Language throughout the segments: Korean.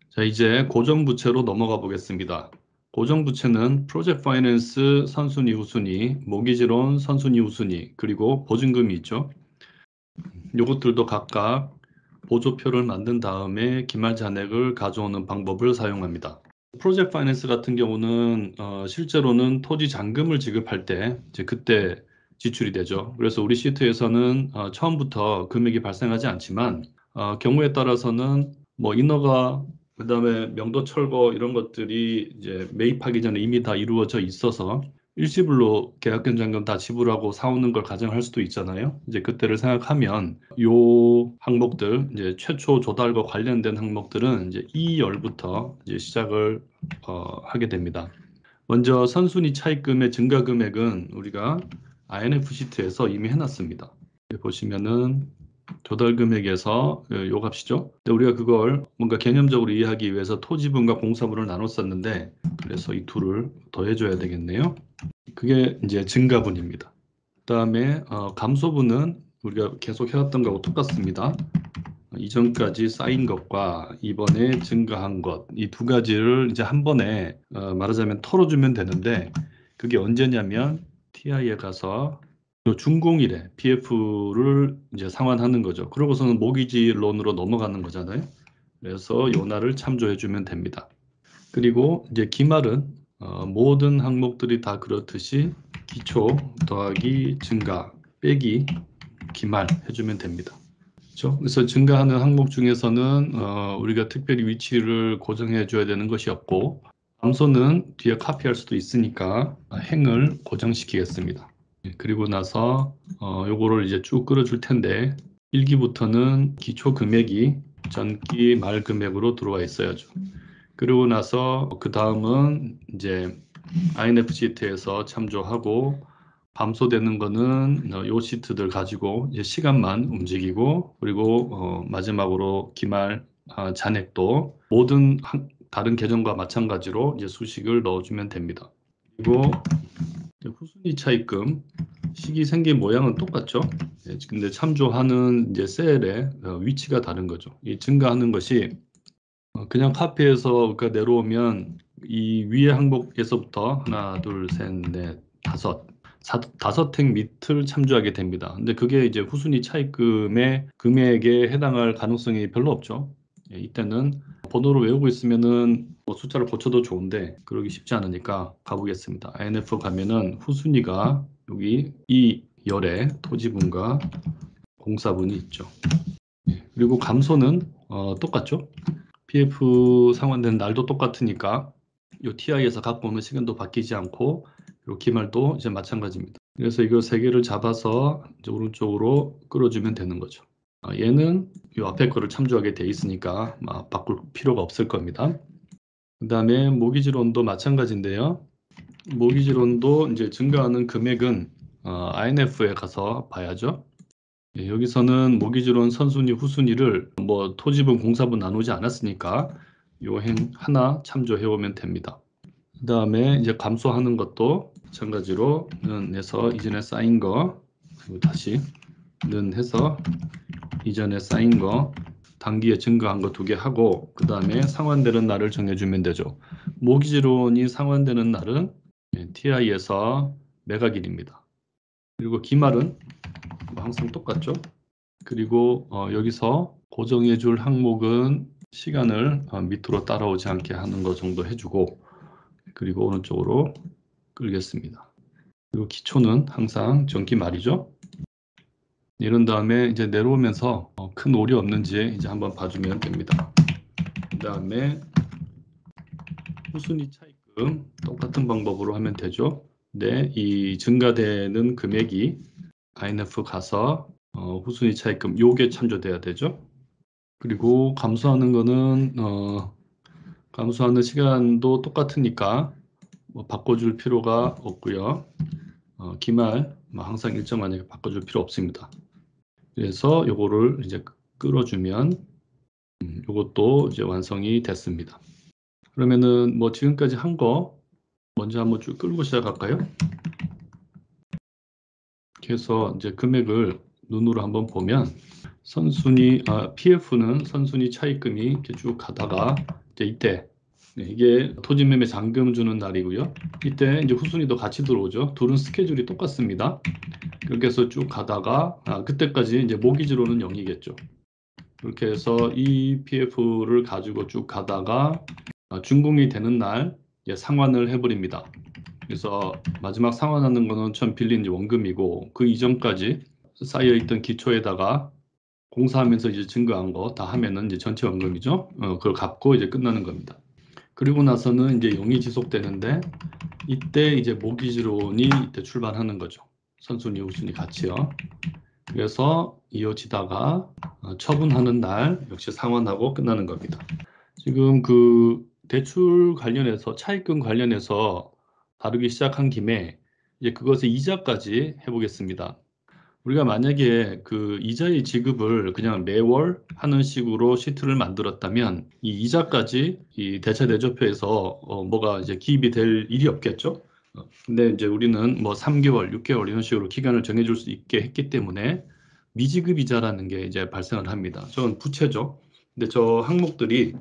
자, 이제 고정부채로 넘어가 보겠습니다. 고정부채는 프로젝트 파이낸스 선순위, 후순위, 모기지론 선순위, 후순위, 그리고 보증금이 있죠. 이것들도 각각 보조표를 만든 다음에 기말 잔액을 가져오는 방법을 사용합니다. 프로젝트 파이낸스 같은 경우는 실제로는 토지 잔금을 지급할 때 이제 그때 지출이 되죠. 그래서 우리 시트에서는 처음부터 금액이 발생하지 않지만 경우에 따라서는 뭐 인허가 그다음에 명도 철거 이런 것들이 이제 매입하기 전에 이미 다 이루어져 있어서 일시불로 계약금 잔금 다 지불하고 사오는 걸 가정할 수도 있잖아요. 이제 그때를 생각하면 요 항목들 이제 최초 조달과 관련된 항목들은 이제 2열부터 이제 시작을 하게 됩니다. 먼저 선순위 차입금의 증가 금액은 우리가 INF 시트에서 이미 해놨습니다. 보시면은 조달 금액에서 요 값이죠. 근데 우리가 그걸 뭔가 개념적으로 이해하기 위해서 토지분과 공사분을 나눴었는데 그래서 이 둘을 더해줘야 되겠네요. 그게 이제 증가분입니다. 그다음에 감소분은 우리가 계속 해왔던 거하고 똑같습니다. 이전까지 쌓인 것과 이번에 증가한 것, 이 두 가지를 이제 한 번에 말하자면 털어주면 되는데 그게 언제냐면 TI에 가서 요 준공일에 PF를 이제 상환하는 거죠. 그러고서는 모기지론으로 넘어가는 거잖아요. 그래서 요 날을 참조해 주면 됩니다. 그리고 이제 기말은 모든 항목들이 다 그렇듯이 기초 더하기 증가 빼기 기말 해주면 됩니다. 그렇죠? 그래서 증가하는 항목 중에서는 우리가 특별히 위치를 고정해 줘야 되는 것이 없고 감소는 뒤에 카피할 수도 있으니까 행을 고정시키겠습니다. 그리고 나서 요거를 이제 쭉 끌어줄 텐데 1기부터는 기초 금액이 전기 말 금액으로 들어와 있어야죠. 그리고 나서 그 다음은 이제 INF 시트에서 참조하고 감소되는 거는 요 시트들 가지고 이제 시간만 움직이고 그리고 마지막으로 기말 잔액도 모든 다른 계정과 마찬가지로 이제 수식을 넣어주면 됩니다. 그리고 후순위 차입금 식이 생긴 모양은 똑같죠. 근데 참조하는 이제 셀의 위치가 다른 거죠. 이 증가하는 것이 그냥 카피해서 그러니까 내려오면 이 위에 항목에서부터 하나, 둘, 셋, 넷, 다섯 행 밑을 참조하게 됩니다. 근데 그게 이제 후순위 차입금의 금액에 해당할 가능성이 별로 없죠. 이때는 번호를 외우고 있으면은 뭐 숫자를 고쳐도 좋은데 그러기 쉽지 않으니까 가보겠습니다. INF 가면은 후순위가 여기 이 열에 토지분과 공사분이 있죠. 그리고 감소는 똑같죠. PF 상환된 날도 똑같으니까 이 TI에서 갖고 오는 시간도 바뀌지 않고 이 기말도 이제 마찬가지입니다. 그래서 이거 세 개를 잡아서 이제 오른쪽으로 끌어주면 되는 거죠. 얘는 이 앞에 거를 참조하게 돼 있으니까 바꿀 필요가 없을 겁니다. 그 다음에 모기지론도 마찬가지인데요. 모기지론도 이제 증가하는 금액은 INF에 가서 봐야죠. 여기서는 모기지론 선순위, 후순위를 뭐 토지분, 공사분 나누지 않았으니까 요 행 하나 참조해 오면 됩니다. 그 다음에 이제 감소하는 것도 마찬가지로 는 해서 이전에 쌓인 거 그리고 다시 는 해서 이전에 쌓인 거 단기에 증가한 거 두 개 하고 그 다음에 상환되는 날을 정해주면 되죠. 모기지론이 상환되는 날은 TI에서 매각일입니다. 그리고 기말은 뭐 항상 똑같죠. 그리고 여기서 고정해 줄 항목은 시간을 밑으로 따라오지 않게 하는 거 정도 해주고 그리고 오른쪽으로 끌겠습니다. 그리고 기초는 항상 전기 말이죠. 이런 다음에 이제 내려오면서 큰 오류 없는지 이제 한번 봐주면 됩니다. 그 다음에 후순위 차입금 똑같은 방법으로 하면 되죠. 근데 이 증가되는 금액이 INF 가서 후순위 차입금 요게 참조돼야 되죠. 그리고 감소하는 거는 감소하는 시간도 똑같으니까 뭐 바꿔줄 필요가 없고요. 기말 항상 일정하니까 바꿔줄 필요 없습니다. 그래서 요거를 이제 끌어주면 요것도 이제 완성이 됐습니다. 그러면은 뭐 지금까지 한 거 먼저 한번 쭉 끌고 시작할까요? 이렇게 해서 이제 금액을 눈으로 한번 보면 선순위 PF는 선순위 차입금이 이렇게 쭉 가다가 이제 이때 이게 토지매매 잔금 주는 날이고요. 이때 이제 후순위도 같이 들어오죠. 둘은 스케줄이 똑같습니다. 그렇게 해서 쭉 가다가 그때까지 이제 모기지로는 0이겠죠. 그렇게 해서 이 PF를 가지고 쭉 가다가 준공이 되는 날 이제 상환을 해버립니다. 그래서 마지막 상환하는 거는 처음 빌린 이제 원금이고 그 이전까지 쌓여있던 기초에다가 공사하면서 이제 증거한 거 다 하면은 이제 전체 원금이죠. 그걸 갚고 이제 끝나는 겁니다. 그리고 나서는 이제 0이 지속되는데 이때 이제 모기지론이 이때 출발하는 거죠. 선순위, 후순위 같이요. 그래서 이어지다가 처분하는 날 역시 상환하고 끝나는 겁니다. 지금 그 대출 관련해서 차입금 관련해서 다루기 시작한 김에 이제 그것의 이자까지 해보겠습니다. 우리가 만약에 그 이자의 지급을 그냥 매월 하는 식으로 시트를 만들었다면 이 이자까지 이 대차대조표에서 뭐가 이제 기입이 될 일이 없겠죠. 근데 이제 우리는 뭐 3개월, 6개월 이런 식으로 기간을 정해줄 수 있게 했기 때문에 미지급 이자라는 게 이제 발생을 합니다. 저건 부채죠. 근데 저 항목들이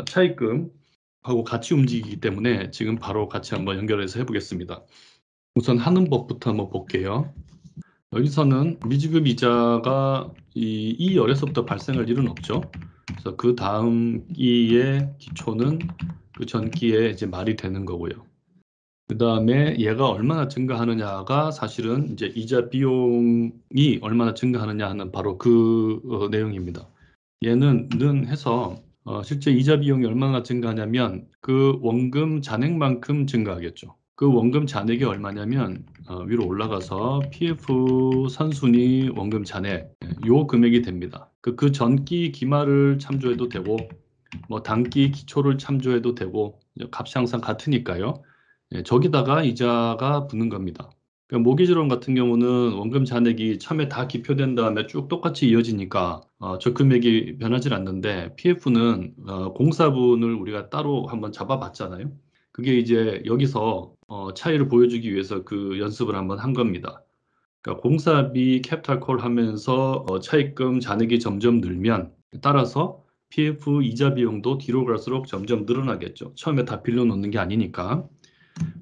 차입금하고 같이 움직이기 때문에 지금 바로 같이 한번 연결해서 해보겠습니다. 우선 하는 법부터 한번 볼게요. 여기서는 미지급 이자가 이 열에서부터 발생할 일은 없죠. 그래서 그 다음 기의 기초는 그 전 기에 이제 말이 되는 거고요. 그 다음에 얘가 얼마나 증가하느냐가 사실은 이제 이자 비용이 얼마나 증가하느냐 하는 바로 그 내용입니다. 얘는 는 해서 실제 이자 비용이 얼마나 증가하냐면 그 원금 잔액만큼 증가하겠죠. 그 원금 잔액이 얼마냐면 위로 올라가서 PF 선순위 원금 잔액 요 금액이 됩니다. 그 전기 기말을 참조해도 되고 뭐 단기 기초를 참조해도 되고 값이 항상 같으니까요. 저기다가 이자가 붙는 겁니다. 그러니까 모기지론 같은 경우는 원금 잔액이 처음에 다 기표된 다음에 쭉 똑같이 이어지니까 저 금액이 변하지 않는데 PF는 공사분을 우리가 따로 한번 잡아봤잖아요. 그게 이제 여기서 차이를 보여주기 위해서 그 연습을 한번 한 겁니다. 그러니까 공사비 캐피탈 콜 하면서 차입금 잔액이 점점 늘면 따라서 PF 이자 비용도 뒤로 갈수록 점점 늘어나겠죠. 처음에 다 빌려 놓는 게 아니니까.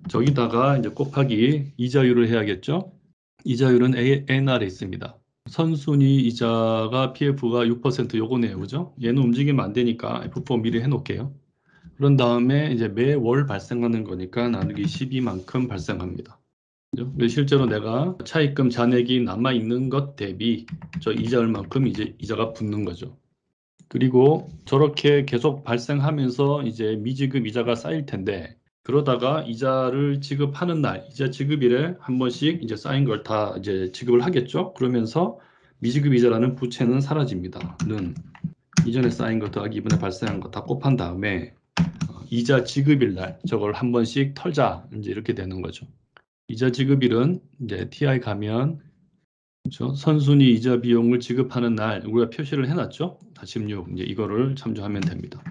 저기다가 이제 곱하기 이자율을 해야겠죠. 이자율은 ANR에 있습니다. 선순위 이자가 PF가 6% 요거네요. 그죠? 얘는 움직이면 안 되니까 F4 미리 해놓을게요. 그런 다음에 이제 매월 발생하는 거니까 나누기 12만큼 발생합니다. 그죠? 근데 실제로 내가 차입금 잔액이 남아있는 것 대비 저 이자율만큼 이제 이자가 붙는 거죠. 그리고 저렇게 계속 발생하면서 이제 미지급 이자가 쌓일 텐데 그러다가 이자를 지급하는 날, 이자 지급일에 한 번씩 이제 쌓인 걸 다 이제 지급을 하겠죠. 그러면서 미지급 이자라는 부채는 사라집니다. 는 이전에 쌓인 거 더하기 이번에 발생한 거 다 곱한 다음에 이자 지급일 날 저걸 한 번씩 털자 이제 이렇게 되는 거죠. 이자 지급일은 이제 TI 가면 그렇죠? 선순위 이자 비용을 지급하는 날 우리가 표시를 해놨죠. 16 이제 이거를 참조하면 됩니다.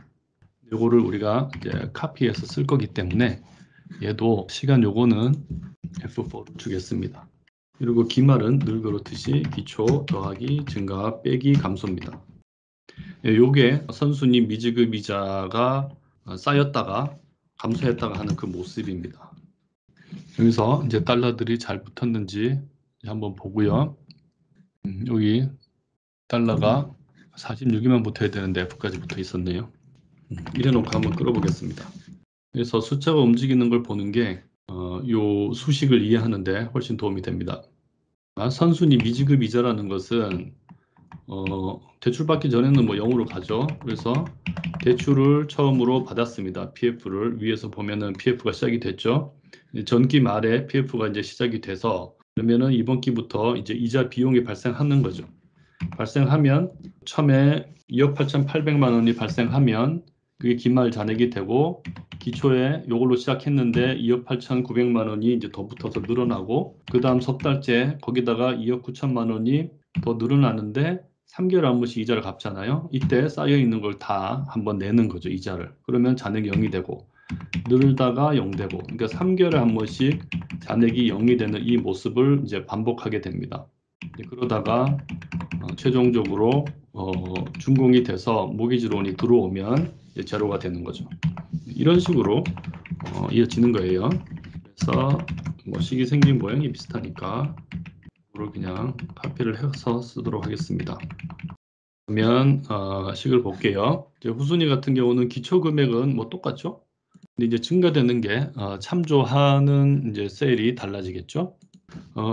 요거를 우리가 이제 카피해서 쓸 거기 때문에 얘도 시간 요거는 F4로 주겠습니다. 그리고 기말은 늘 그렇듯이 기초 더하기 증가 빼기 감소입니다. 요게 선순위 미지급 이자가 쌓였다가 감소했다가 하는 그 모습입니다. 여기서 이제 달러들이 잘 붙었는지 한번 보고요. 여기 달러가 46이만 붙어야 되는데 F까지 붙어 있었네요. 이래놓고 한번 끌어보겠습니다. 그래서 숫자가 움직이는 걸 보는 게 요 수식을 이해하는데 훨씬 도움이 됩니다. 선순위 미지급 이자라는 것은 대출 받기 전에는 뭐 0으로 가죠. 그래서 대출을 처음으로 받았습니다. PF를 위에서 보면은 PF가 시작이 됐죠. 전기 말에 PF가 이제 시작이 돼서 그러면은 이번 기부터 이제 이자 비용이 발생하는 거죠. 발생하면 처음에 2억 8,800만 원이 발생하면 그게 기말 잔액이 되고 기초에 이걸로 시작했는데 2억 8,900만 원이 이제 더 붙어서 늘어나고 그 다음 석 달째 거기다가 2억 9천만 원이 더 늘어나는데 3개월 한 번씩 이자를 갚잖아요. 이때 쌓여 있는 걸 다 한번 내는 거죠, 이자를. 그러면 잔액이 0이 되고 늘다가 0 되고 그러니까 3개월에 한 번씩 잔액이 0이 되는 이 모습을 이제 반복하게 됩니다. 그러다가 최종적으로 준공이 돼서 모기지론이 들어오면 이제 제로가 되는 거죠. 이런 식으로 이어지는 거예요. 그래서 뭐 식이 생긴 모양이 비슷하니까 이걸 그냥 카피를 해서 쓰도록 하겠습니다. 그러면 식을 볼게요. 이제 후순위 같은 경우는 기초 금액은 뭐 똑같죠? 근데 이제 증가되는 게 참조하는 이제 셀이 달라지겠죠?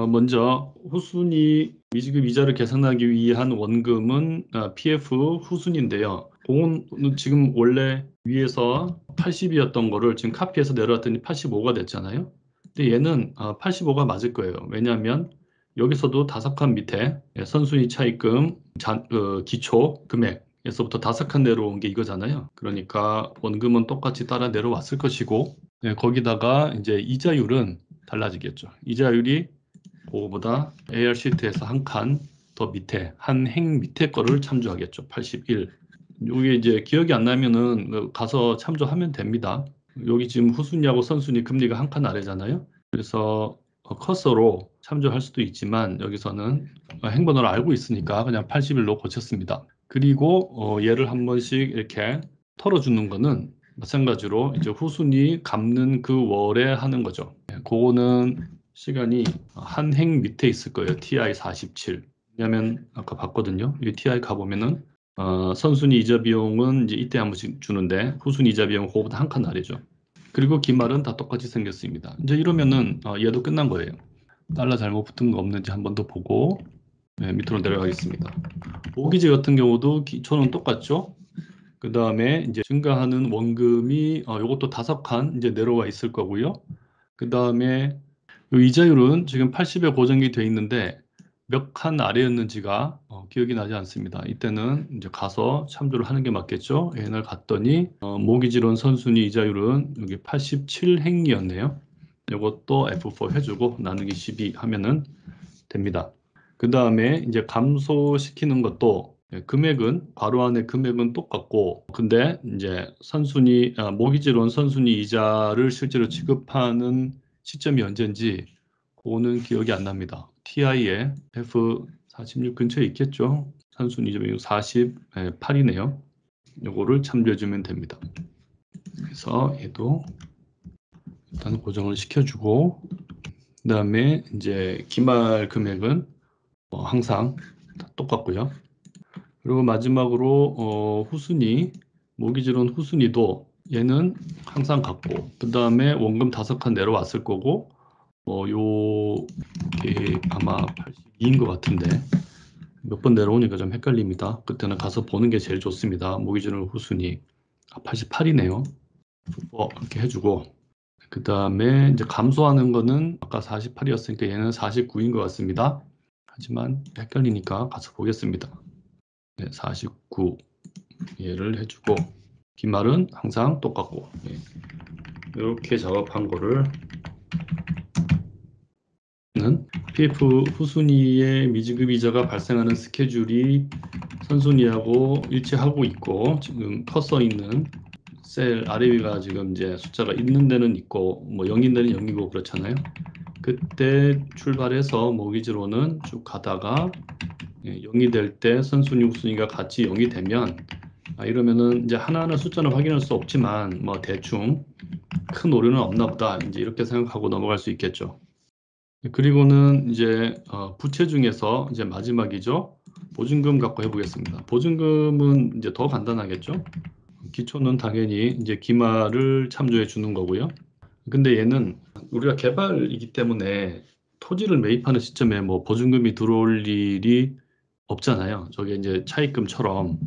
먼저 후순위 미지급 이자를 계산하기 위한 원금은 PF 후순위인데요. 그거는 지금 원래 위에서 80이었던 거를 지금 카피해서 내려왔더니 85가 됐잖아요. 근데 얘는 85가 맞을 거예요. 왜냐하면 여기서도 다섯 칸 밑에 선순위 차입금 기초 금액에서부터 다섯 칸 내려온 게 이거잖아요. 그러니까 원금은 똑같이 따라 내려왔을 것이고 거기다가 이제 이자율은 달라지겠죠. 이자율이 그거보다 AR 시트에서 한 칸 더 밑에 한 행 밑에 거를 참조하겠죠. 81. 여기 이제 기억이 안 나면은 가서 참조하면 됩니다. 여기 지금 후순위하고 선순위 금리가 한 칸 아래잖아요. 그래서 커서로 참조할 수도 있지만 여기서는 행번호를 알고 있으니까 그냥 81로 고쳤습니다. 그리고 얘를 한 번씩 이렇게 털어주는 거는 마찬가지로 이제 후순위 갚는 그 월에 하는 거죠. 그거는 시간이 한 행 밑에 있을 거예요. TI 47. 왜냐면 아까 봤거든요. 이 TI 가보면은 선순위 이자 비용은 이제 이때 한 번씩 주는데 후순위 이자 비용은 그거보다 한 칸 아래죠. 그리고 기말은 다 똑같이 생겼습니다. 이제 이러면은 얘도 끝난 거예요. 달러 잘못 붙은 거 없는지 한 번 더 보고 밑으로 내려가겠습니다. 모기지 같은 경우도 기초는 똑같죠. 그 다음에 이제 증가하는 원금이 이것도 다섯 칸 이제 내려와 있을 거고요. 그 다음에 이자율은 지금 80에 고정이 돼 있는데 몇 칸 아래였는지가 기억이 나지 않습니다. 이때는 이제 가서 참조를 하는 게 맞겠죠. 얘를 갔더니 모기지론 선순위 이자율은 여기 87행이었네요. 이것도 F4 해주고 나누기 12 하면은 됩니다. 그 다음에 이제 감소시키는 것도 금액은 괄호 안에 금액은 똑같고 근데 이제 모기지론 선순위 이자를 실제로 지급하는 시점이 언제인지 그거는 기억이 안 납니다. TI에 F46 근처에 있겠죠. 선순위 이자 비용 48이네요. 요거를 참조해 주면 됩니다. 그래서 얘도 일단 고정을 시켜주고 그 다음에 이제 기말 금액은 항상 다 똑같고요. 그리고 마지막으로 후순위 모기지론 후순위도 얘는 항상 같고 그 다음에 원금 다섯 칸 내려왔을 거고 요게 아마 82인 것 같은데 몇 번 내려오니까 좀 헷갈립니다. 그때는 가서 보는 게 제일 좋습니다. 모기지론 후순위 88이네요. 이렇게 해주고 그 다음에 이제 감소하는 거는 아까 48이었으니까 얘는 49인 것 같습니다. 하지만 헷갈리니까 가서 보겠습니다. 네, 49 얘를 해주고 기말은 항상 똑같고 이렇게 작업한 거를 PF 후순위의 미지급 이자가 발생하는 스케줄이 선순위하고 일치하고 있고 지금 커서 있는 셀 아래 위가 지금 이제 숫자가 있는 데는 있고 뭐 0인 데는 0이고 그렇잖아요. 그때 출발해서 모기지로는 쭉 가다가 0이 될 때 선순위 후순위가 같이 0이 되면 이러면은 이제 하나하나 숫자는 확인할 수 없지만 뭐 대충 큰 오류는 없나 보다 이제 이렇게 생각하고 넘어갈 수 있겠죠. 그리고는 이제 부채 중에서 이제 마지막이죠. 보증금 갖고 해보겠습니다. 보증금은 이제 더 간단하겠죠. 기초는 당연히 이제 기말을 참조해 주는 거고요. 근데 얘는 우리가 개발이기 때문에 토지를 매입하는 시점에 뭐 보증금이 들어올 일이 없잖아요. 저게 이제 차입금처럼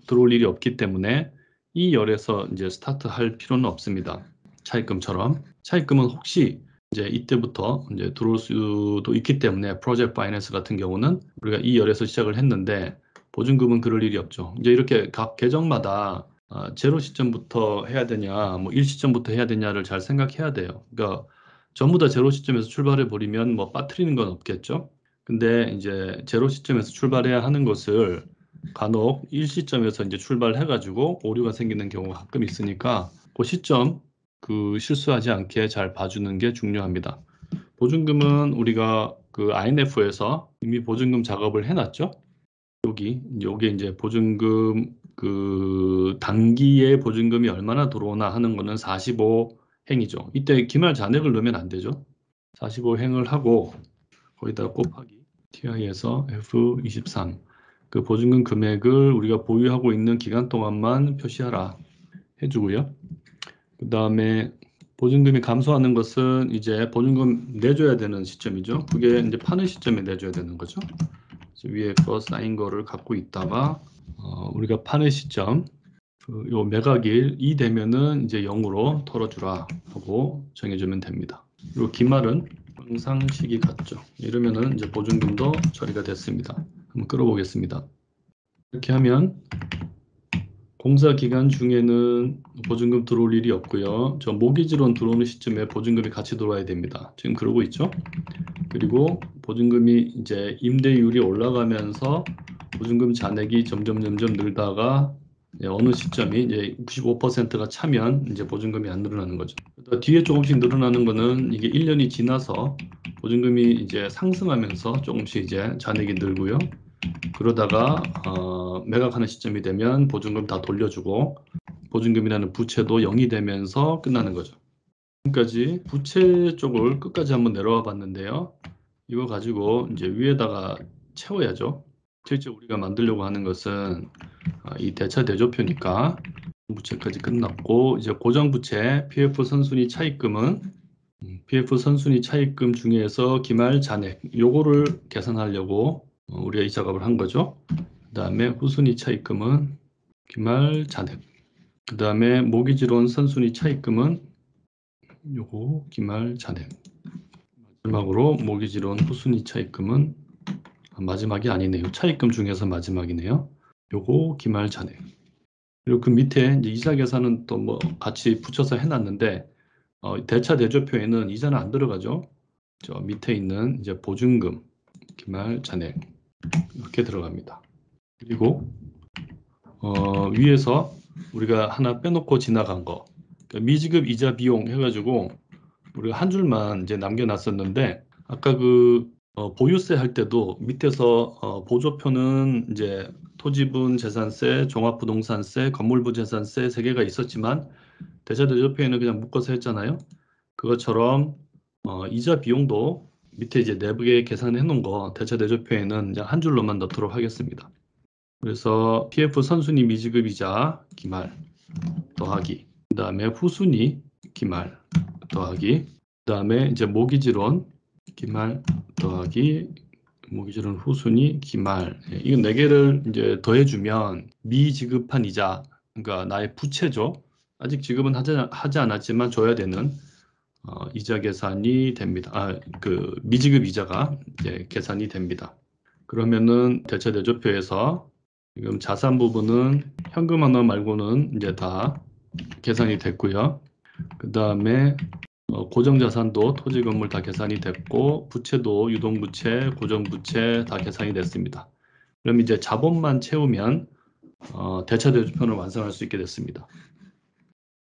들어올 일이 없기 때문에 이 열에서 이제 스타트할 필요는 없습니다. 차입금처럼. 차입금은 혹시 이제 이때부터 이제 들어올 수도 있기 때문에 프로젝트 파이낸스 같은 경우는 우리가 이 열에서 시작을 했는데 보증금은 그럴 일이 없죠. 이제 이렇게 각 계정마다 제로 시점부터 해야 되냐, 뭐 1시점부터 해야 되냐를 잘 생각해야 돼요. 그러니까 전부 다 제로 시점에서 출발해 버리면 뭐 빠뜨리는 건 없겠죠. 근데 이제 제로 시점에서 출발해야 하는 것을 간혹 1시점에서 이제 출발해가지고 오류가 생기는 경우가 가끔 있으니까 그 시점 실수하지 않게 잘 봐주는 게 중요합니다. 보증금은 우리가 그 INF에서 이미 보증금 작업을 해놨죠. 요게 이제 보증금 그 단기에 보증금이 얼마나 들어오나 하는 거는 45행이죠. 이때 기말 잔액을 넣으면 안 되죠. 45행을 하고 거기다가 곱하기 TI에서 F23 그 보증금 금액을 우리가 보유하고 있는 기간 동안만 표시하라 해주고요. 그 다음에 보증금이 감소하는 것은 이제 보증금 내줘야 되는 시점이죠. 그게 이제 파는 시점에 내줘야 되는 거죠. 위에 거 쌓인 거를 갖고 있다가 우리가 파는 시점 요 매각일이 되면은 이제 0으로 털어주라 하고 정해주면 됩니다. 그리고 기말은 항상 시기 같죠. 이러면은 이제 보증금도 처리가 됐습니다. 한번 끌어보겠습니다. 이렇게 하면 공사 기간 중에는 보증금 들어올 일이 없고요. 저 모기지론 들어오는 시점에 보증금이 같이 들어와야 됩니다. 지금 그러고 있죠. 그리고 보증금이 이제 임대율이 올라가면서 보증금 잔액이 점점 늘다가 어느 시점이 이제 95%가 차면 이제 보증금이 안 늘어나는 거죠. 뒤에 조금씩 늘어나는 거는 이게 1년이 지나서 보증금이 이제 상승하면서 조금씩 이제 잔액이 늘고요. 그러다가 매각하는 시점이 되면 보증금 다 돌려주고 보증금이라는 부채도 0이 되면서 끝나는 거죠. 지금까지 부채 쪽을 끝까지 한번 내려와 봤는데요. 이거 가지고 이제 위에다가 채워야죠. 실제 우리가 만들려고 하는 것은 이 대차 대조표니까 부채까지 끝났고 이제 고정부채 PF 선순위 차입금은 PF 선순위 차입금 중에서 기말 잔액 요거를 계산하려고 우리가 이 작업을 한 거죠. 그 다음에 후순위 차입금은 기말 잔액 그 다음에 모기지론 선순위 차입금은 요거 기말 잔액 마지막으로 모기지론 후순위 차입금은 마지막이 아니네요. 차입금 중에서 마지막이네요. 요거 기말 잔액 그리고 그 밑에 이제 이자 계산은 또 뭐 같이 붙여서 해놨는데 대차 대조표에는 이자는 안 들어가죠. 저 밑에 있는 이제 보증금 기말 잔액 이렇게 들어갑니다. 그리고 위에서 우리가 하나 빼놓고 지나간 거 그러니까 미지급 이자 비용 해가지고 우리가 한 줄만 이제 남겨놨었는데 아까 그 보유세 할 때도 밑에서 보조표는 이제 토지분 재산세, 종합부동산세, 건물부 재산세 세 개가 있었지만 대차 대조표에는 그냥 묶어서 했잖아요. 그것처럼 이자 비용도 밑에 이제 내부에 계산해 놓은 거 대차 대조표에는 그냥 한 줄로만 넣도록 하겠습니다. 그래서 PF 선순위 미지급 이자 기말 더하기 그 다음에 후순위 기말 더하기 그 다음에 이제 모기지론 기말 더하기 모기지론 후순위 기말 이건 4개를 이제 더해주면 미지급한 이자 그러니까 나의 부채죠. 아직 지급은 하지 않았지만 줘야 되는 이자 계산이 됩니다. 그 미지급 이자가 이제 계산이 됩니다. 그러면은 대차 대조표에서 지금 자산 부분은 현금 하나 말고는 이제 다 계산이 됐고요. 그 다음에 고정자산도 토지 건물 다 계산이 됐고 부채도 유동부채, 고정부채 다 계산이 됐습니다. 그럼 이제 자본만 채우면 대차 대조표를 완성할 수 있게 됐습니다.